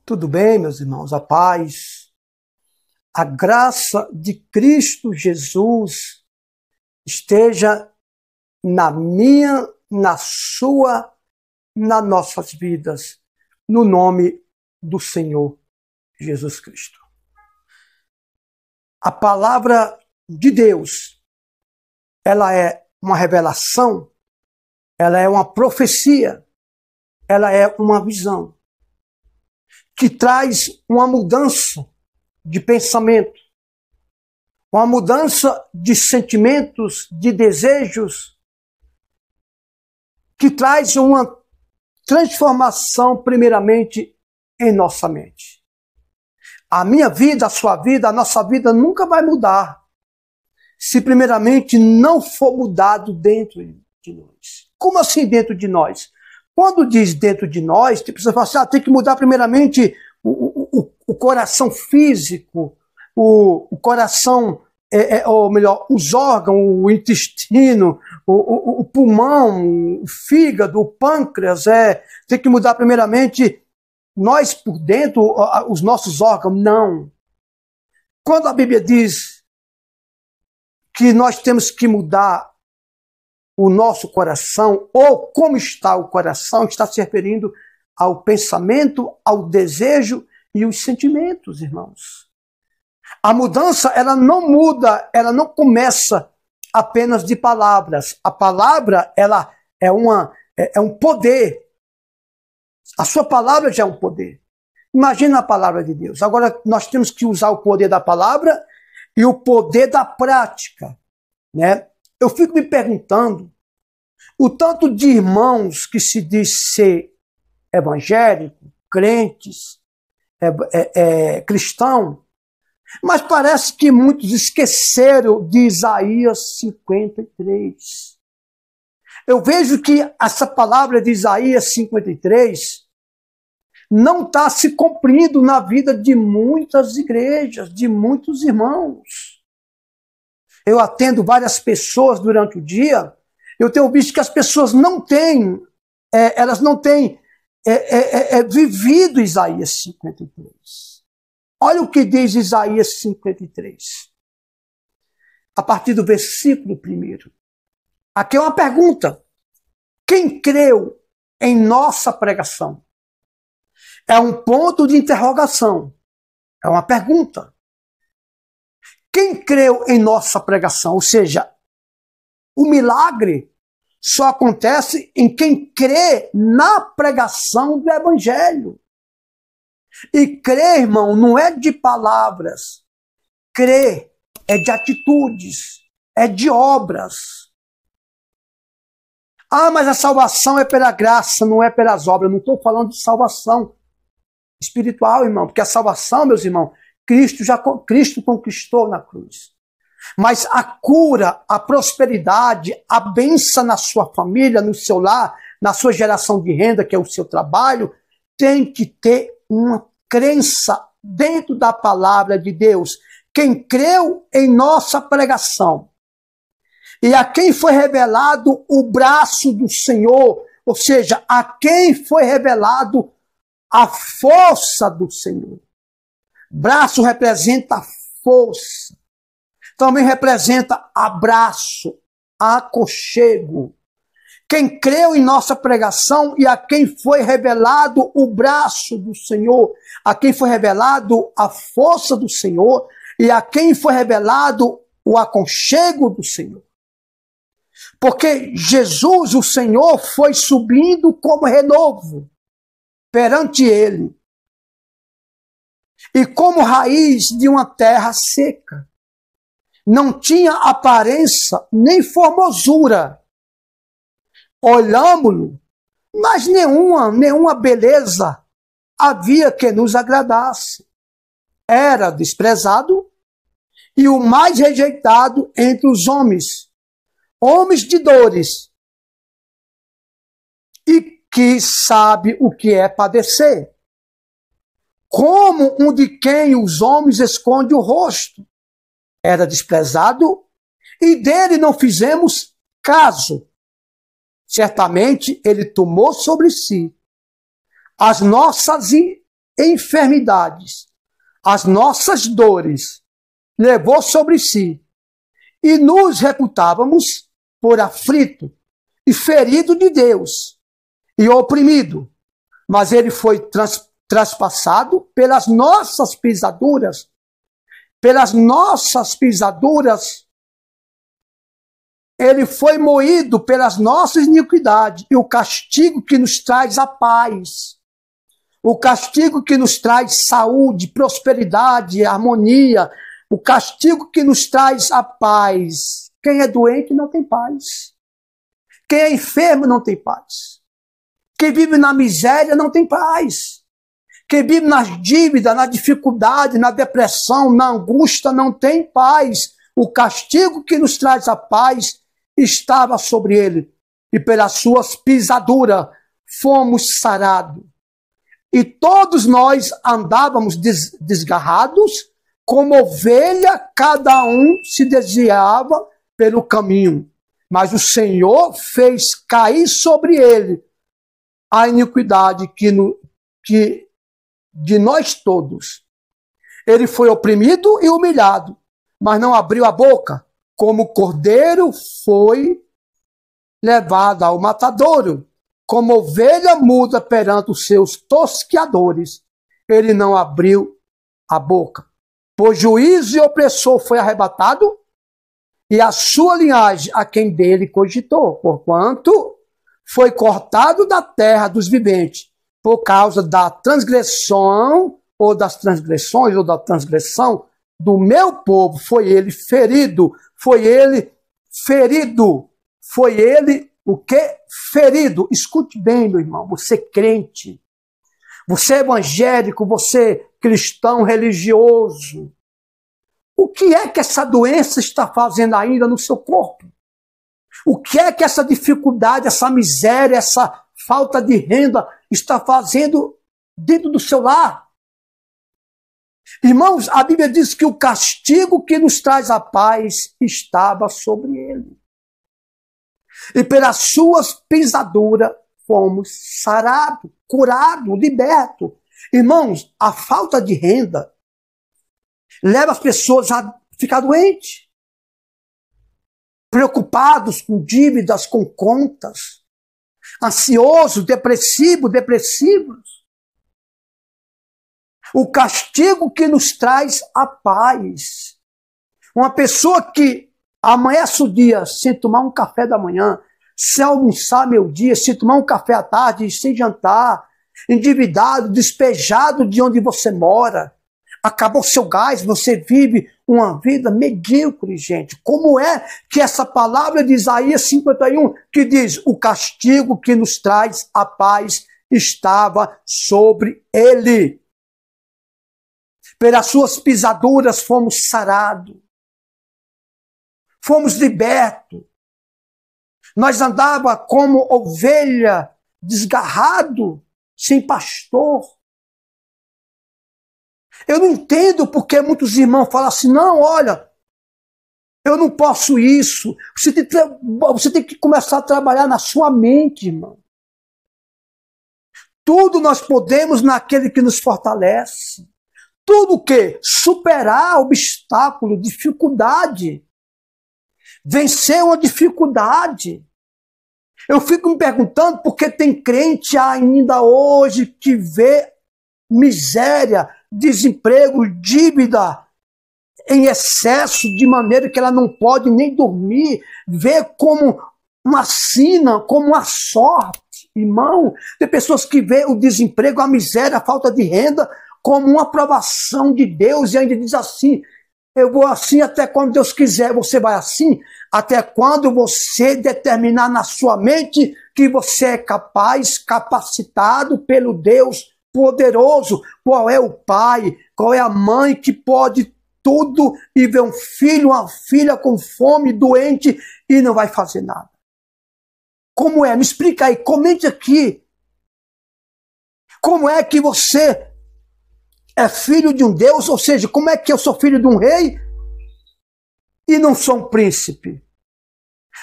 Tudo bem, meus irmãos? A paz, a graça de Cristo Jesus esteja na minha, na sua, nas nossas vidas, no nome do Senhor Jesus Cristo. A palavra de Deus, ela é uma revelação, ela é uma profecia, ela é uma visão que traz uma mudança de pensamento, uma mudança de sentimentos, de desejos, que traz uma transformação primeiramente em nossa mente. A minha vida, a sua vida, a nossa vida nunca vai mudar se primeiramente não for mudado dentro de nós. Como assim dentro de nós? Quando diz dentro de nós, tem pessoas que falam assim, tem que mudar primeiramente o coração físico, o coração, ou melhor, os órgãos, o intestino, o pulmão, o fígado, o pâncreas, tem que mudar primeiramente nós por dentro, os nossos órgãos. Não. Quando a Bíblia diz que nós temos que mudar o nosso coração, ou como está o coração, está se referindo ao pensamento, ao desejo e os sentimentos, irmãos. A mudança, ela não muda, ela não começa apenas de palavras. A palavra, ela é um poder. A sua palavra já é um poder. Imagina a palavra de Deus. Agora, nós temos que usar o poder da palavra e o poder da prática, né? Eu fico me perguntando, o tanto de irmãos que se diz ser evangélico, crentes, cristão, mas parece que muitos esqueceram de Isaías 53. Eu vejo que essa palavra de Isaías 53 não está se cumprindo na vida de muitas igrejas, de muitos irmãos. Eu atendo várias pessoas durante o dia, eu tenho visto que as pessoas não têm, elas não têm vivido Isaías 53. Olha o que diz Isaías 53. A partir do versículo 1. Aqui é uma pergunta. Quem creu em nossa pregação? É um ponto de interrogação. É uma pergunta. Quem creu em nossa pregação? Ou seja, o milagre só acontece em quem crê na pregação do Evangelho. E crer, irmão, não é de palavras. Crer é de atitudes, é de obras. Ah, mas a salvação é pela graça, não é pelas obras. Eu não estou falando de salvação espiritual, irmão, porque a salvação, meus irmãos, Cristo conquistou na cruz. Mas a cura, a prosperidade, a bênção na sua família, no seu lar, na sua geração de renda, que é o seu trabalho, tem que ter uma crença dentro da palavra de Deus. Quem creu em nossa pregação e a quem foi revelado o braço do Senhor, ou seja, a quem foi revelado a força do Senhor. Braço representa força. Também representa abraço, aconchego. Quem creu em nossa pregação e a quem foi revelado o braço do Senhor, a quem foi revelado a força do Senhor e a quem foi revelado o aconchego do Senhor. Porque Jesus, o Senhor, foi subindo como renovo perante ele e como raiz de uma terra seca. Não tinha aparência nem formosura. Olhámo-lo, mas nenhuma beleza havia que nos agradasse. Era desprezado e o mais rejeitado entre os homens, homens de dores, e que sabe o que é padecer. Como um de quem os homens escondem o rosto. Era desprezado e dele não fizemos caso. Certamente ele tomou sobre si as nossas enfermidades, as nossas dores, levou sobre si, e nos reputávamos por aflito e ferido de Deus e oprimido. Mas ele foi traspassado pelas nossas pisaduras. Pelas nossas pisaduras, ele foi moído pelas nossas iniquidades, e o castigo que nos traz a paz, o castigo que nos traz saúde, prosperidade, harmonia, o castigo que nos traz a paz. Quem é doente não tem paz. Quem é enfermo não tem paz. Quem vive na miséria não tem paz. Quem vive nas dívidas, na dificuldade, na depressão, na angústia, não tem paz. O castigo que nos traz a paz estava sobre ele, e pelas suas pisaduras fomos sarados. E todos nós andávamos desgarrados, como ovelha, cada um se desviava pelo caminho. Mas o Senhor fez cair sobre ele a iniquidade de nós todos. Ele foi oprimido e humilhado, mas não abriu a boca. Como o cordeiro foi levado ao matadouro, como ovelha muda perante os seus tosqueadores, ele não abriu a boca. Por juízo e opressor foi arrebatado, e a sua linhagem a quem dele cogitou, porquanto foi cortado da terra dos viventes, por causa da transgressão, ou das transgressões, ou da transgressão do meu povo, foi ele ferido, foi ele ferido, foi ele o quê? Ferido. Escute bem, meu irmão, você crente, você evangélico, você cristão religioso, o que é que essa doença está fazendo ainda no seu corpo? O que é que essa dificuldade, essa miséria, essa falta de renda está fazendo dentro do seu lar? Irmãos, a Bíblia diz que o castigo que nos traz a paz estava sobre ele. E pelas suas pisaduras fomos sarados, curados, libertos. Irmãos, a falta de renda leva as pessoas a ficar doentes, preocupados com dívidas, com contas, ansiosos, depressivos. O castigo que nos traz a paz. Uma pessoa que amanhece o dia sem tomar um café da manhã, sem almoçar meio-dia, sem tomar um café à tarde, sem jantar, endividado, despejado de onde você mora, acabou seu gás, você vive uma vida medíocre, gente. Como é que essa palavra de Isaías 51, que diz, o castigo que nos traz a paz estava sobre ele. Pelas suas pisaduras fomos sarados. Fomos libertos. Nós andava como ovelha desgarrado, sem pastor. Eu não entendo porque muitos irmãos falam assim, não, olha, eu não posso isso. Você tem que começar a trabalhar na sua mente, irmão. Tudo nós podemos naquele que nos fortalece. Tudo o quê? Superar obstáculo, dificuldade. Vencer uma dificuldade. Eu fico me perguntando porque tem crente ainda hoje que vê miséria, desemprego, dívida em excesso, de maneira que ela não pode nem dormir, vê como uma sina, como uma sorte. Irmão, tem pessoas que vê o desemprego, a miséria, a falta de renda como uma aprovação de Deus e ainda diz assim, eu vou assim até quando Deus quiser. Você vai assim até quando você determinar na sua mente que você é capaz, capacitado pelo Deus poderoso. Qual é o pai, qual é a mãe que pode tudo e ver um filho, uma filha com fome, doente e não vai fazer nada? Como é? Me explica aí, comente aqui. Como é que você é filho de um Deus, ou seja, como é que eu sou filho de um rei e não sou um príncipe?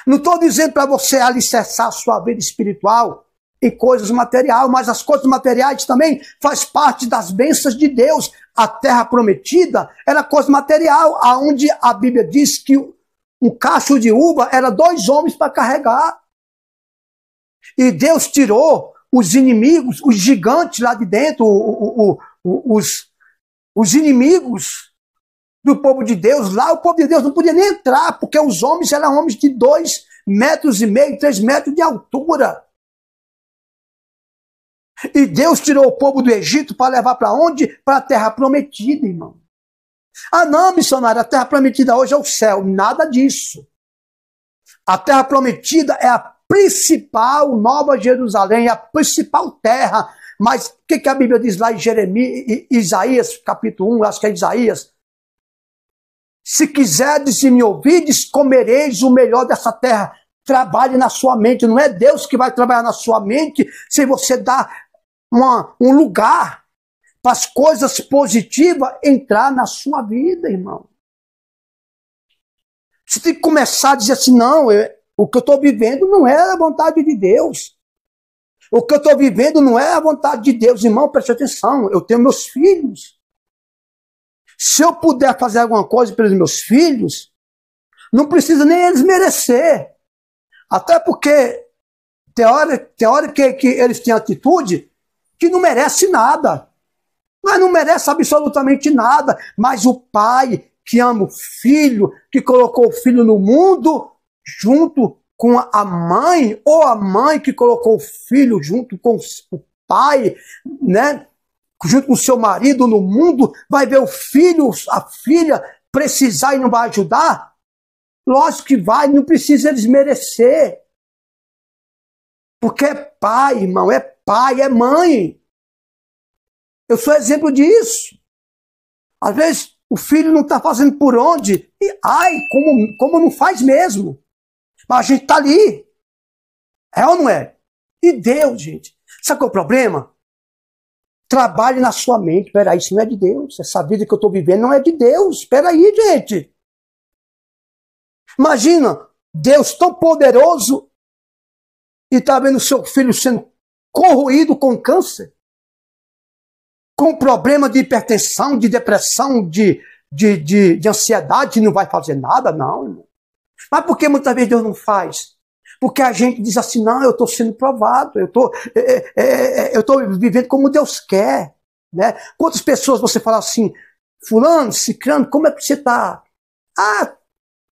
Não estou dizendo para você alicerçar a sua vida espiritual, em coisas materiais, mas as coisas materiais também faz parte das bênçãos de Deus. A terra prometida era coisa material, aonde a Bíblia diz que um cacho de uva era 2 homens para carregar. E Deus tirou os inimigos, os gigantes lá de dentro, os inimigos do povo de Deus. Lá o povo de Deus não podia nem entrar, porque os homens eram homens de 2,5 metros, 3 metros de altura. E Deus tirou o povo do Egito para levar para onde? Para a terra prometida, irmão. Ah não, missionário, a terra prometida hoje é o céu. Nada disso. A terra prometida é a principal Nova Jerusalém, a principal terra. Mas o que a Bíblia diz lá em Jeremias, Isaías, capítulo 1, acho que é Isaías? Se quiserdes e me ouvides, comereis o melhor dessa terra. Trabalhe na sua mente. Não é Deus que vai trabalhar na sua mente se você dá um lugar para as coisas positivas entrar na sua vida, irmão. Você tem que começar a dizer assim, não, o que eu estou vivendo não é a vontade de Deus. O que eu estou vivendo não é a vontade de Deus. Irmão, preste atenção, eu tenho meus filhos. Se eu puder fazer alguma coisa pelos meus filhos, não precisa nem eles merecer. Até porque tem hora que eles têm atitude que não merece nada. Mas não merece absolutamente nada. Mas o pai que ama o filho, que colocou o filho no mundo, junto com a mãe, ou a mãe que colocou o filho junto com o pai, né? Junto com o seu marido no mundo, vai ver o filho, a filha precisar e não vai ajudar? Lógico que vai, não precisa eles merecer. Porque é pai, irmão, é pai, é mãe. Eu sou exemplo disso. Às vezes o filho não está fazendo por onde, e ai, como não faz mesmo. Mas a gente está ali. É ou não é? E Deus, gente. Sabe qual é o problema? Trabalhe na sua mente. Peraí, isso não é de Deus. Essa vida que eu estou vivendo não é de Deus. Peraí, gente. Imagina, Deus tão poderoso e está vendo o seu filho sendo corroído com câncer, com problema de hipertensão, de depressão, de ansiedade, não vai fazer nada, não. Mas por que muitas vezes Deus não faz? Porque a gente diz assim, não, eu estou sendo provado, eu estou vivendo como Deus quer. Né? Quantas pessoas você fala assim, fulano, ciclano, como é que você está? Ah,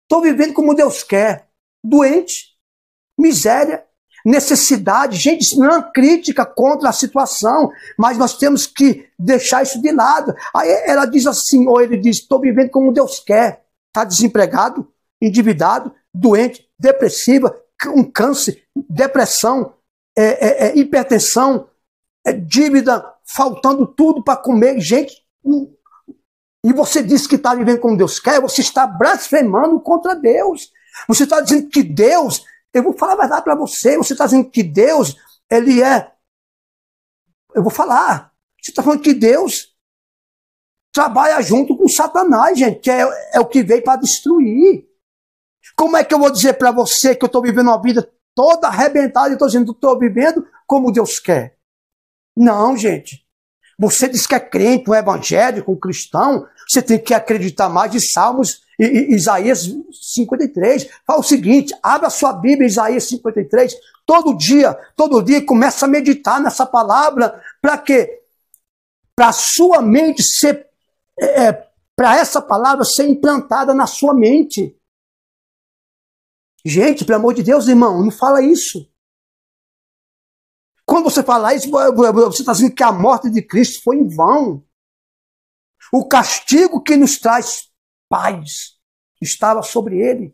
estou vivendo como Deus quer. Doente, miséria, necessidade. Gente, isso não é uma crítica contra a situação, mas nós temos que deixar isso de lado. Aí ela diz assim, ou ele diz, estou vivendo como Deus quer. Está desempregado, endividado, doente, depressiva, um câncer, depressão, hipertensão, dívida, faltando tudo para comer. Gente, e você diz que está vivendo como Deus quer, você está blasfemando contra Deus. Você está dizendo que Deus, eu vou falar a verdade para você, você está dizendo que Deus, ele é, eu vou falar, você está falando que Deus trabalha junto com Satanás, gente, que é o que veio para destruir. Como é que eu vou dizer para você que eu estou vivendo uma vida toda arrebentada e estou dizendo que estou vivendo como Deus quer? Não, gente. Você diz que é crente, um evangélico, um cristão, você tem que acreditar mais de Salmos e Isaías 53. Fala o seguinte, abra sua Bíblia, Isaías 53, todo dia, começa a meditar nessa palavra. Para quê? Para a sua mente ser, para essa palavra ser implantada na sua mente. Gente, pelo amor de Deus, irmão, não fala isso. Quando você fala isso, você está dizendo que a morte de Cristo foi em vão. O castigo que nos traz paz estava sobre ele.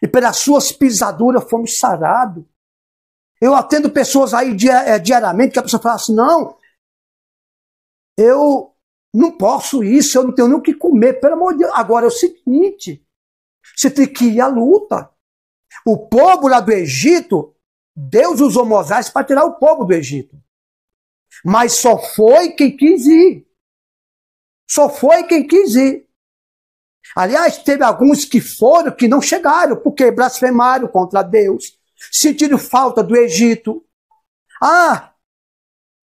E pelas suas pisaduras fomos sarados. Eu atendo pessoas aí diariamente que a pessoa fala assim, não, eu não posso isso, eu não tenho nem o que comer. Pelo amor de Deus, agora é o seguinte, você tem que ir à luta. O povo lá do Egito, Deus usou Moisés para tirar o povo do Egito. Mas só foi quem quis ir. Só foi quem quis ir. Aliás, teve alguns que foram que não chegaram, porque blasfemaram contra Deus. Sentiram falta do Egito. Ah,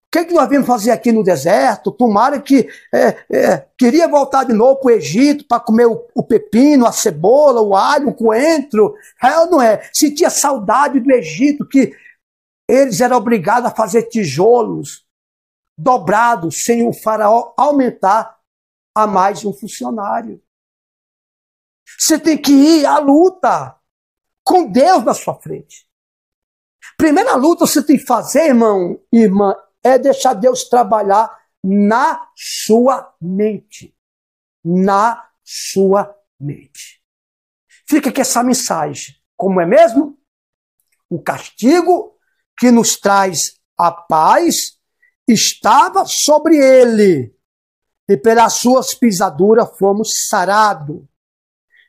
o que nós viemos fazer aqui no deserto? Tomara que queria voltar de novo para o Egito para comer o pepino, a cebola, o alho, o coentro. É ou não é? Sentia saudade do Egito, que eles eram obrigados a fazer tijolos dobrados, sem o faraó aumentar a mais um funcionário. Você tem que ir à luta com Deus na sua frente. Primeira luta que você tem que fazer, irmão, irmã, é deixar Deus trabalhar na sua mente. Na sua mente. Fica aqui essa mensagem. Como é mesmo? O castigo que nos traz a paz estava sobre ele. E pelas suas pisaduras fomos sarados.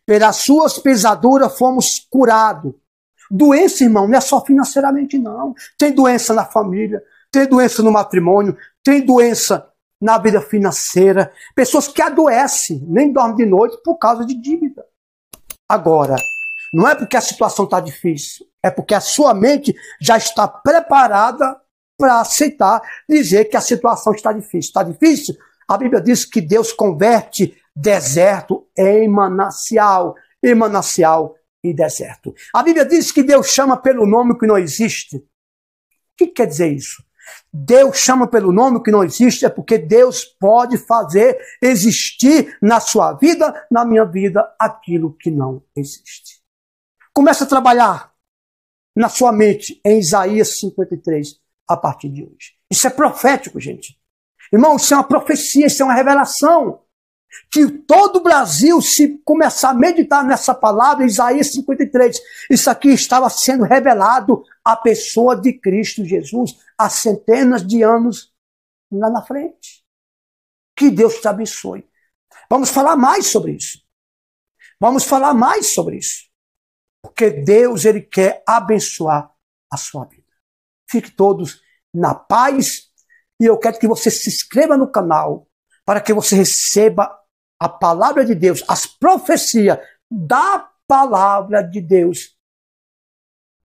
Pelas suas pisaduras fomos curados. Doença, irmão, não é só financeiramente, não. Tem doença na família, tem doença no matrimônio, tem doença na vida financeira. Pessoas que adoecem, nem dormem de noite por causa de dívida. Agora, não é porque a situação está difícil, é porque a sua mente já está preparada para aceitar, dizer que a situação está difícil. Está difícil? A Bíblia diz que Deus converte deserto em manancial, e manancial e deserto. A Bíblia diz que Deus chama pelo nome que não existe. O que quer dizer isso? Deus chama pelo nome que não existe é porque Deus pode fazer existir na sua vida, na minha vida, aquilo que não existe. Comece a trabalhar na sua mente em Isaías 53 a partir de hoje. Isso é profético, gente. Irmão, isso é uma profecia, isso é uma revelação. Que todo o Brasil, se começar a meditar nessa palavra, Isaías 53, isso aqui estava sendo revelado à pessoa de Cristo Jesus há centenas de anos lá na frente. Que Deus te abençoe. Vamos falar mais sobre isso. Vamos falar mais sobre isso. Porque Deus, Ele quer abençoar a sua vida. Fique todos na paz e eu quero que você se inscreva no canal para que você receba a palavra de Deus, as profecias da palavra de Deus,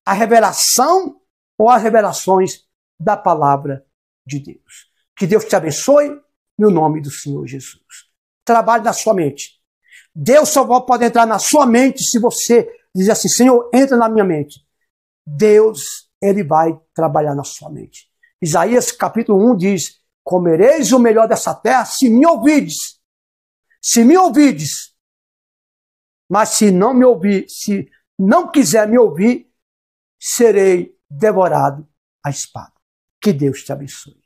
a revelação ou as revelações da palavra de Deus. Que Deus te abençoe no nome do Senhor Jesus. Trabalhe na sua mente. Deus só pode entrar na sua mente se você dizer assim, Senhor, entra na minha mente. Deus, Ele vai trabalhar na sua mente. Isaías capítulo 1 diz, comereis o melhor dessa terra se me ouvides. Se me ouvides, mas se não me ouvir, se não quiser me ouvir, serei devorado à espada. Que Deus te abençoe.